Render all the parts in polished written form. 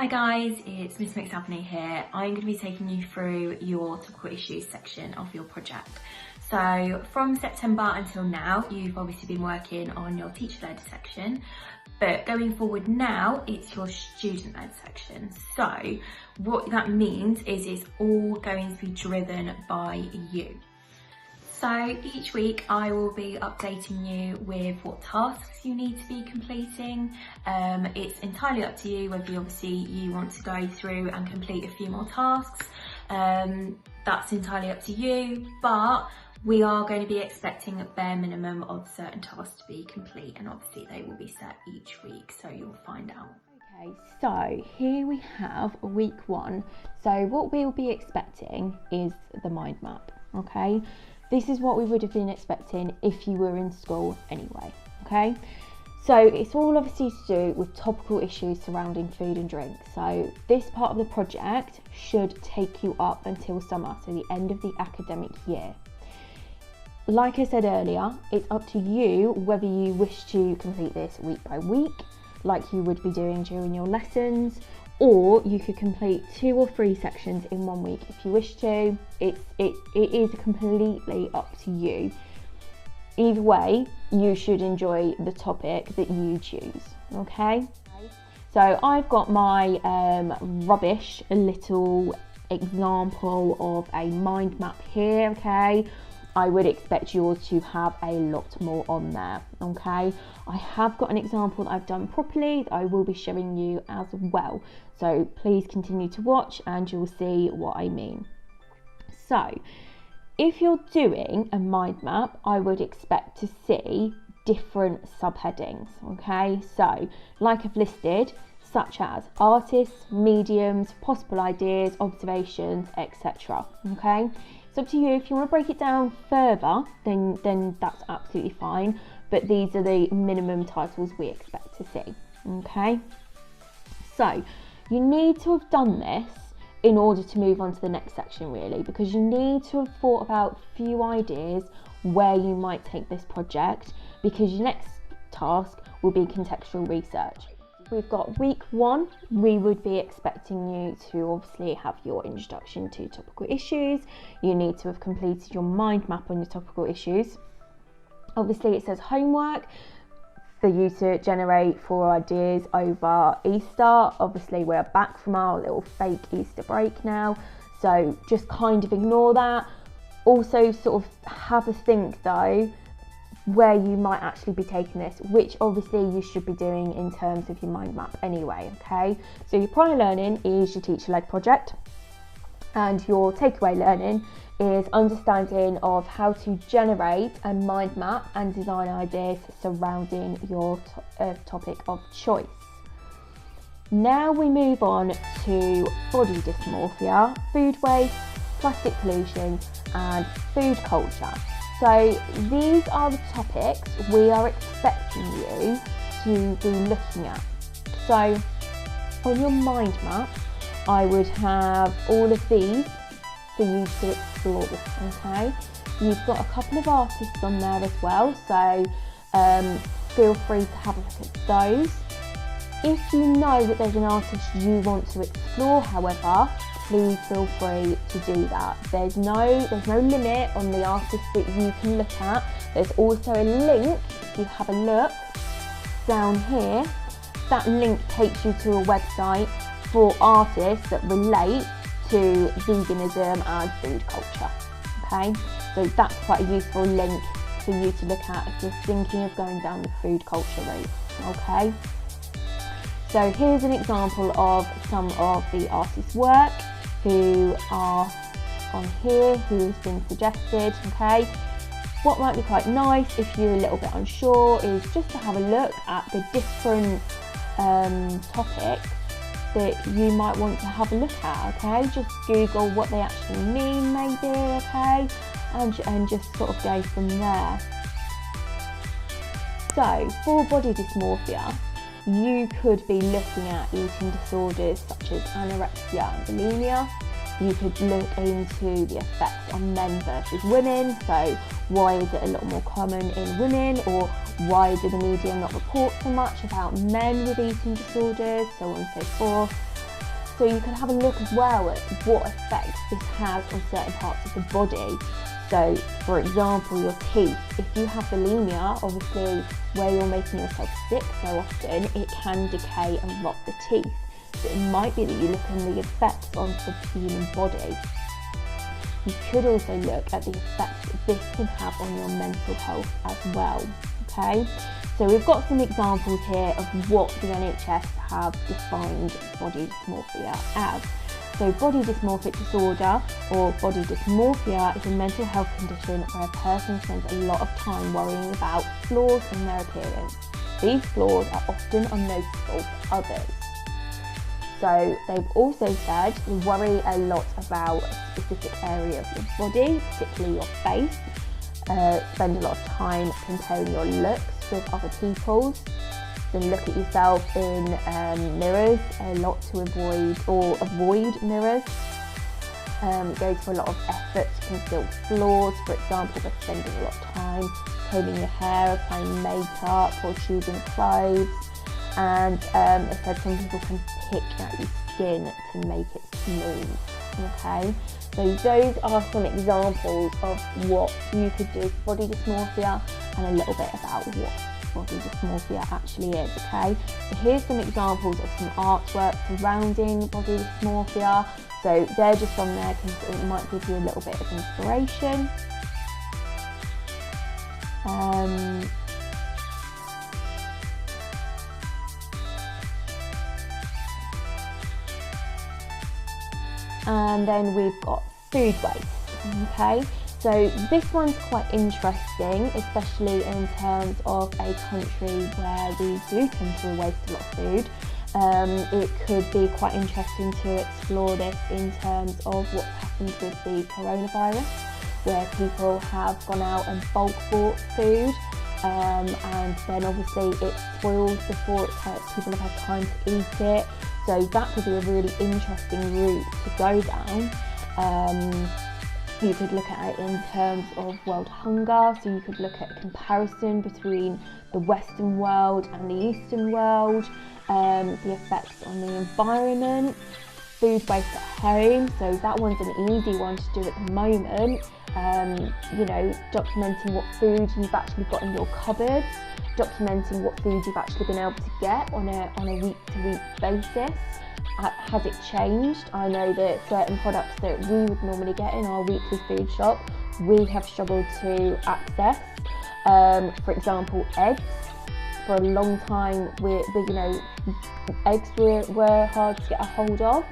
Hi guys, it's Miss McSavney here. I'm going to be taking you through your topical issues section of your project. So from September until now, you've obviously been working on your teacher-led section, but going forward now, it's your student-led section. So what that means is it's all going to be driven by you. So each week I will be updating you with what tasks you need to be completing. It's entirely up to you whether you want to go through and complete a few more tasks. That's entirely up to you, but we are going to be expecting a bare minimum of certain tasks to be complete, and obviously they will be set each week, so you'll find out. Okay, so here we have week 1. So what we'll be expecting is the mind map, okay? This is what we would have been expecting if you were in school anyway, okay? So it's all obviously to do with topical issues surrounding food and drink. So this part of the project should take you up until summer, so the end of the academic year. Like I said earlier, it's up to you whether you wish to complete this week by week, like you would be doing during your lessons, or you could complete 2 or 3 sections in 1 week if you wish to. It is completely up to you. Either way, you should enjoy the topic that you choose, okay? So I've got my rubbish little example of a mind map here, okay? I would expect yours to have a lot more on there, okay? I have got an example that I've done properly that I will be showing you as well. So please continue to watch and you'll see what I mean. So if you're doing a mind map, I would expect to see different subheadings, okay? So like I've listed, such as artists, mediums, possible ideas, observations, etc. Okay, it's up to you. If you want to break it down further, then that's absolutely fine, but these are the minimum titles we expect to see. Okay, so you need to have done this in order to move on to the next section, really, because you need to have thought about a few ideas where you might take this project, because your next task will be contextual research. We've got week 1, we would be expecting you to obviously have your introduction to topical issues. You need to have completed your mind map on your topical issues. Obviously it says homework for you to generate 4 ideas over Easter. Obviously we're back from our little fake Easter break now, so just kind of ignore that. Also sort of have a think though where you might actually be taking this, which obviously you should be doing in terms of your mind map anyway, okay? So your prior learning is your teacher-led project, and your takeaway learning is understanding of how to generate a mind map and design ideas surrounding your topic of choice. Now we move on to body dysmorphia, food waste, plastic pollution and food culture. So these are the topics we are expecting you to be looking at. So on your mind map, I would have all of these for you to explore, okay? You've got a couple of artists on there as well, so feel free to have a look at those. If you know that there's an artist you want to explore, however, please feel free to do that. There's no limit on the artists that you can look at. There's also a link, if you have a look down here, that link takes you to a website for artists that relate to veganism and food culture, okay? So that's quite a useful link for you to look at if you're thinking of going down the food culture route, okay? So here's an example of some of the artists' work who are on here, who's been suggested, okay? What might be quite nice if you're a little bit unsure is just to have a look at the different topics that you might want to have a look at, okay? Just Google what they actually mean maybe, okay? And just sort of go from there. So for body dysmorphia, you could be looking at eating disorders such as anorexia and bulimia. You could look into the effects on men versus women, so why is it a lot more common in women, or why do the media not report so much about men with eating disorders, so on and so forth. So you can have a look as well at what effects this has on certain parts of the body. So for example, your teeth. If you have bulimia, obviously where you're making yourself sick so often, it can decay and rot the teeth. So it might be that you look at the effects on the human body. You could also look at the effects that this can have on your mental health as well, okay? So we've got some examples here of what the NHS have defined body dysmorphia as. So body dysmorphic disorder or body dysmorphia is a mental health condition where a person spends a lot of time worrying about flaws in their appearance. These flaws are often unnoticeable to others. So they've also said you worry a lot about a specific area of your body, particularly your face. Spend a lot of time comparing your looks with other people's. Then look at yourself in mirrors a lot to avoid mirrors. Go to a lot of effort to conceal flaws, for example by spending a lot of time combing your hair, applying makeup or choosing clothes. And it said some people can pick at your skin to make it smooth. Okay, so those are some examples of what you could do with body dysmorphia and a little bit about what body dysmorphia actually is, okay? So here's some examples of some artwork surrounding body dysmorphia. So they're just on there because it might give you a little bit of inspiration. And then we've got food waste, okay? So this one's quite interesting, especially in terms of a country where we do tend to waste a lot of food. It could be quite interesting to explore this in terms of what's happened with the coronavirus, where people have gone out and bulk bought food, and then obviously it's spoiled before people have had time to eat it. So that could be a really interesting route to go down. You could look at it in terms of world hunger, so you could look at a comparison between the Western world and the Eastern world, the effects on the environment, food waste at home, so that one's an easy one to do at the moment. You know, documenting what food you've actually got in your cupboards, documenting what food you've actually been able to get on a week-to-week basis. Has it changed? I know that certain products that we would normally get in our weekly food shop, we have struggled to access. For example, eggs. For a long time, eggs were hard to get a hold of,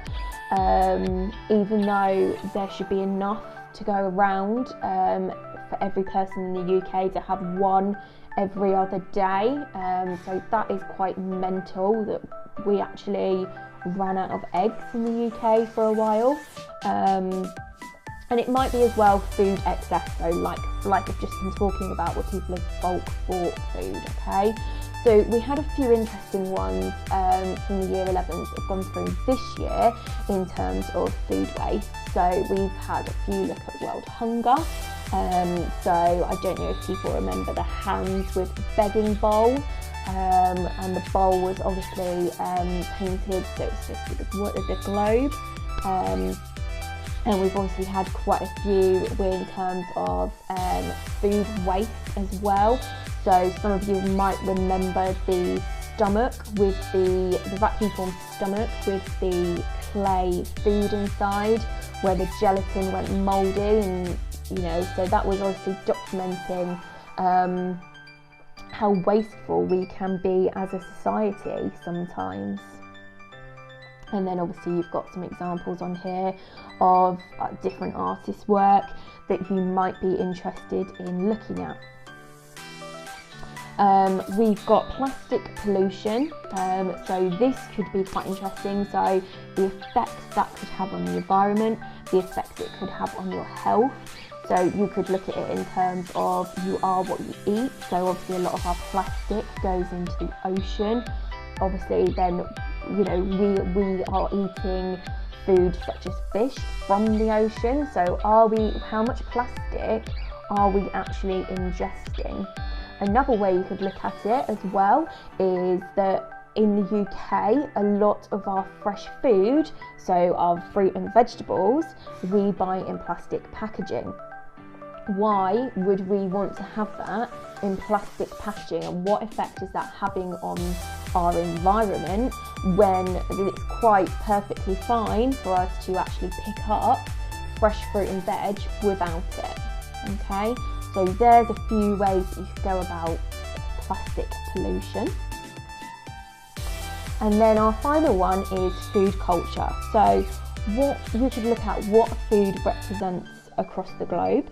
even though there should be enough to go around for every person in the UK to have one every other day. So that is quite mental that we actually ran out of eggs in the UK for a while. And it might be as well food excess, so like I've just been talking about, where people have bulk bought food, okay? So we had a few interesting ones from the year 11s that have gone through this year in terms of food waste. So we've had a few look at world hunger. So I don't know if people remember the hands with the begging bowl. And the bowl was obviously painted, so it's just the globe. And we've obviously had quite a few in terms of food waste as well. So some of you might remember the stomach with the vacuum formed stomach with the clay food inside, where the gelatin went mouldy, and so that was obviously documenting how wasteful we can be as a society sometimes. And then obviously you've got some examples on here of different artists' work that you might be interested in looking at. We've got plastic pollution, so this could be quite interesting. So the effects that could have on the environment, the effects it could have on your health. So you could look at it in terms of you are what you eat. So obviously a lot of our plastic goes into the ocean. Obviously then, we are eating food such as fish from the ocean. So how much plastic are we actually ingesting? Another way you could look at it as well is that in the UK, a lot of our fresh food, so our fruit and vegetables, we buy in plastic packaging. Why would we want to have that in plastic packaging, and what effect is that having on our environment when it's quite perfectly fine for us to actually pick up fresh fruit and veg without it? Okay, so there's a few ways that you could go about plastic pollution. And then our final one is food culture. So what you could look at what food represents across the globe,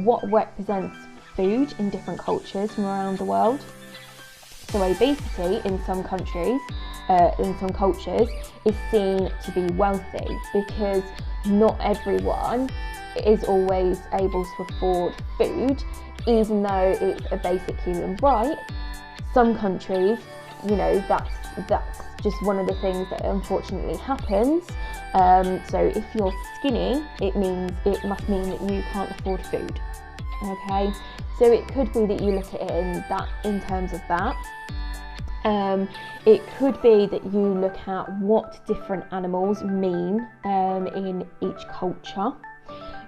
what represents food in different cultures from around the world. So obesity in some countries, in some cultures, is seen to be wealthy because not everyone is always able to afford food, even though it's a basic human right. Some countries, you know, that's just one of the things that unfortunately happens. So if you're skinny, it must mean that you can't afford food. Okay, so it could be that you look at it in terms of that. It could be that you look at what different animals mean in each culture.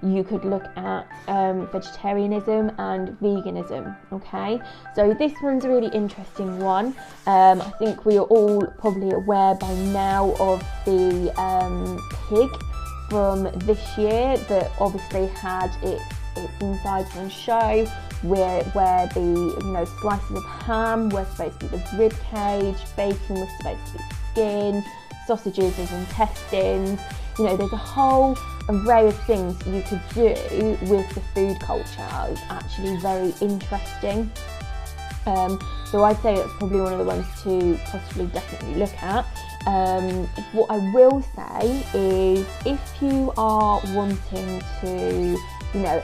You could look at vegetarianism and veganism. Okay, so this one's a really interesting one. I think we are all probably aware by now of the pig from this year that obviously had its insides on show, where the slices of ham were supposed to be the rib cage, bacon was supposed to be skin, sausages as intestines. There's a whole array of things you could do with the food culture. It's actually very interesting. So I'd say it's probably one of the ones to possibly definitely look at. What I will say is if you are wanting to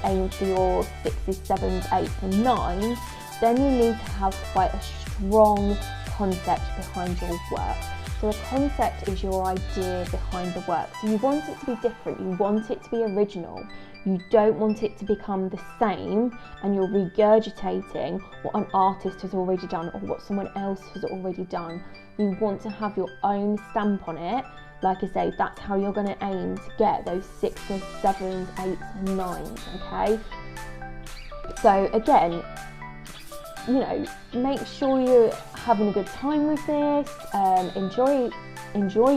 aim for your 6s, 7s, 8s and 9s, then you need to have quite a strong concept behind your work. So a concept is your idea behind the work. So you want it to be different, you want it to be original. You don't want it to become the same and you're regurgitating what an artist has already done or what someone else has already done. You want to have your own stamp on it. Like I say, that's how you're going to aim to get those 6s, 7s, 8s and 9s, okay? So again, make sure you're having a good time with this, enjoy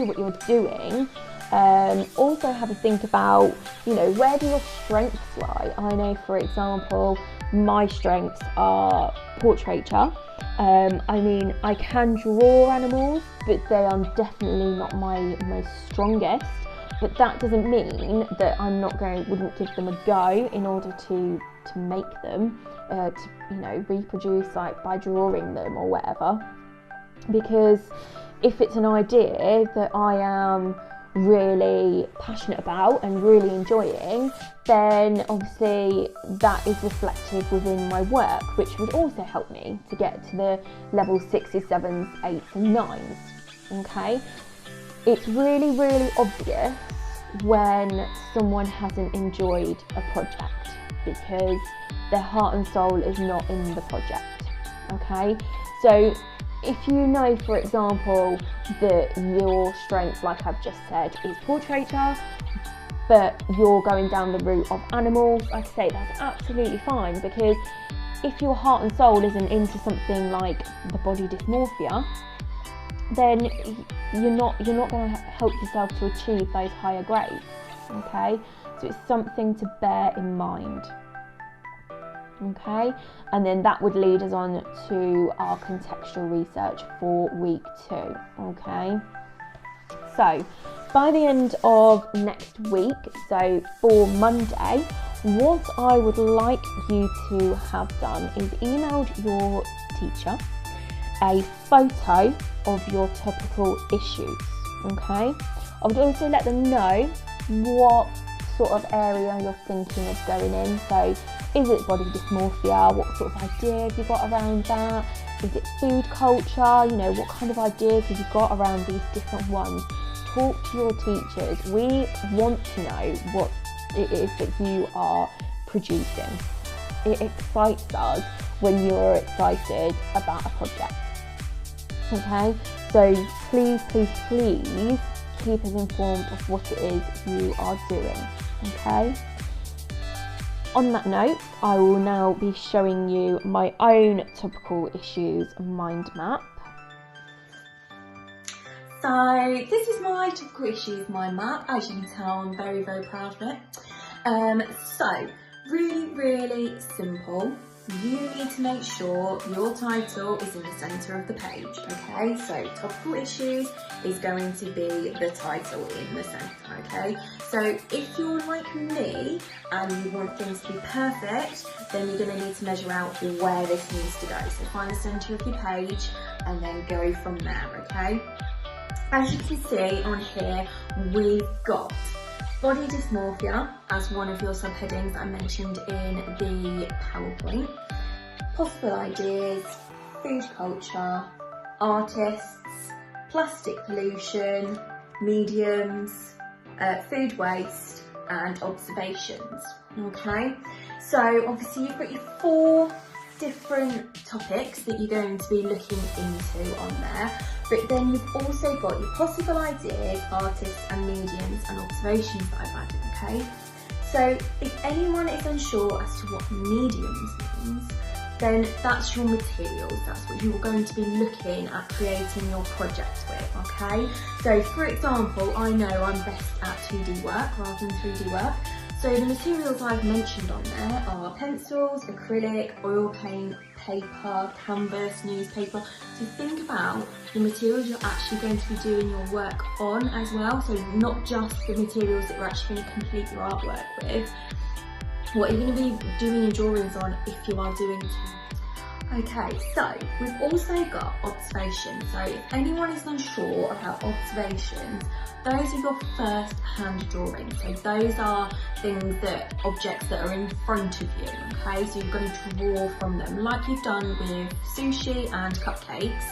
what you're doing. Also have a think about, where do your strengths lie? I know, for example, my strengths are portraiture. I can draw animals, but they are definitely not my most strongest. But that doesn't mean that I wouldn't give them a go in order to make them, to reproduce by drawing them or whatever. Because if it's an idea that I am really passionate about and really enjoying, then obviously that is reflected within my work, which would also help me to get to the level 6s, 7s, 8s and 9s. Okay, it's really, really obvious when someone hasn't enjoyed a project because their heart and soul is not in the project. Okay, so if you know, for example, that your strength, like I've just said, is portraiture, but you're going down the route of animals, like I say, that's absolutely fine, because if your heart and soul isn't into something like the body dysmorphia, then you're not going to help yourself to achieve those higher grades. Okay, so it's something to bear in mind. Okay, and then that would lead us on to our contextual research for week 2. Okay, so by the end of next week, so for Monday, what I would like you to have done is emailed your teacher a photo of your topical issues. Okay, I would also let them know what sort of area you're thinking of going in. So is it body dysmorphia? What sort of idea have you got around that? Is it food culture? What kind of ideas have you got around these different ones? Talk to your teachers. We want to know what it is that you are producing. It excites us when you're excited about a project. Okay, So please keep us informed of what it is you are doing, okay? On that note, I will now be showing you my own Topical Issues mind map. So this is my Topical Issues mind map. As you can tell, I'm very, very proud of it. So really simple. You need to make sure your title is in the centre of the page, okay? So Topical Issues is going to be the title in the centre, okay? So if you're like me and you want things to be perfect, then you're going to need to measure out where this needs to go. So find the centre of your page and then go from there, okay? As you can see on here, we've got body dysmorphia as one of your subheadings I mentioned in the PowerPoint, possible ideas, food culture, artists, plastic pollution, mediums, food waste and observations, okay? So obviously you've got your 4 different topics that you're going to be looking into on there, but then you've also got your possible ideas, artists and mediums and observations that I've added, okay? So if anyone is unsure as to what mediums means, then that's your materials, that's what you're going to be looking at creating your project with, okay? So for example, I know I'm best at 2D work rather than 3D work, so the materials I've mentioned on there are pencils, acrylic, oil paint, paper, canvas, newspaper. So think about the materials you're actually going to be doing your work on as well. So not just the materials that you're actually going to complete your artwork with. What you're going to be doing your drawings on if you are doing two. Okay, so we've also got observations. So if anyone is unsure about observations, those are your first-hand drawings. So those are objects that are in front of you, okay? So you're going to draw from them like you've done with sushi and cupcakes.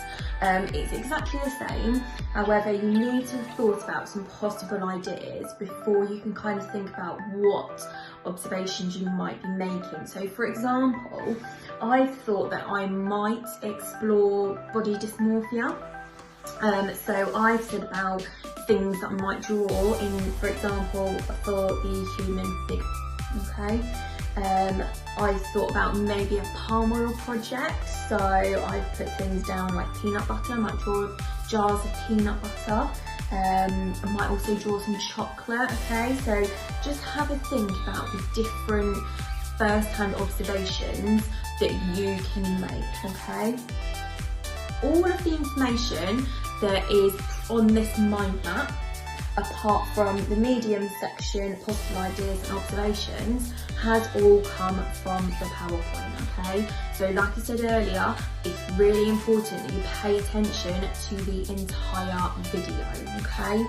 It's exactly the same. However, you need to have thought about some possible ideas before you can kind of think about what observations you might be making. So for example, I've thought that I might explore body dysmorphia. So I've said about things that I might draw in, for example, for the human figure, okay? I thought about maybe a palm oil project, so I've put things down like peanut butter. I might draw jars of peanut butter. I might also draw some chocolate, okay? So just have a think about the different first-hand observations that you can make, okay? All of the information that is on this mind map, apart from the medium section, possible ideas and observations, has all come from the PowerPoint, okay? So like I said earlier, it's really important that you pay attention to the entire video, okay?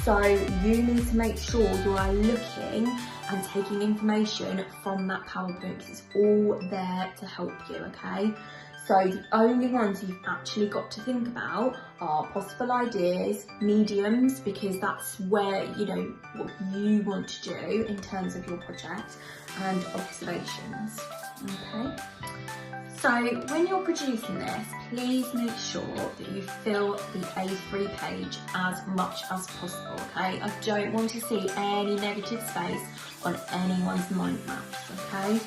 So you need to make sure you are looking and taking information from that PowerPoint because it's all there to help you, okay? So the only ones you've actually got to think about are possible ideas, mediums, because that's where, you know, what you want to do in terms of your project, and observations, okay? So when you're producing this, please make sure that you fill the A3 page as much as possible, okay? I don't want to see any negative space on anyone's mind maps, okay?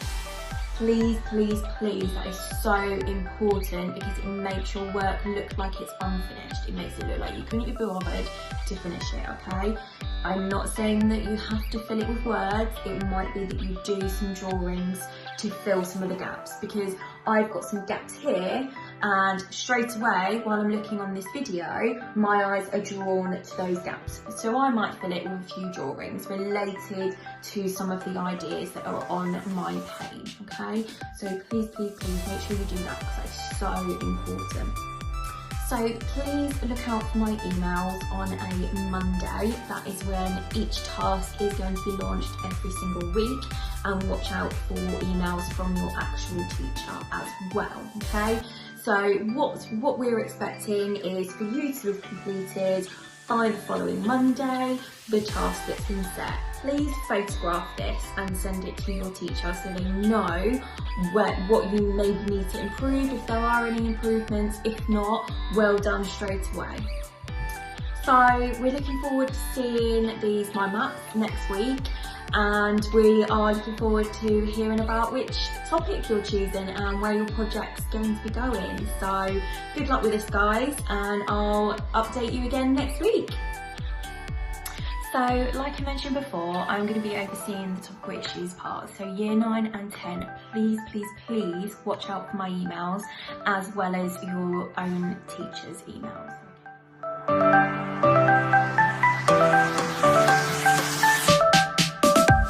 Please, that is so important because it makes your work look like it's unfinished. It makes it look like you couldn't be bothered to finish it, okay? I'm not saying that you have to fill it with words. It might be that you do some drawings to fill some of the gaps, because I've got some gaps here and straight away while I'm looking on this video, my eyes are drawn to those gaps. So I might fill it with a few drawings related to some of the ideas that are on my page, okay? So please make sure you do that because that's so important. So please look out for my emails on a Monday. That is when each task is going to be launched every single week, and watch out for emails from your actual teacher as well, okay? So what we're expecting is for you to have completed by the following Monday, the task that's been set. Please photograph this and send it to your teacher so they know what you maybe need to improve, if there are any improvements. If not, well done straight away. So we're looking forward to seeing these mind maps next week, and we are looking forward to hearing about which topic you're choosing and where your project's going to be going. So good luck with this, guys, and I'll update you again next week. So like I mentioned before, I'm going to be overseeing the topical issues part. So year 9 and 10, please watch out for my emails as well as your own teachers' emails.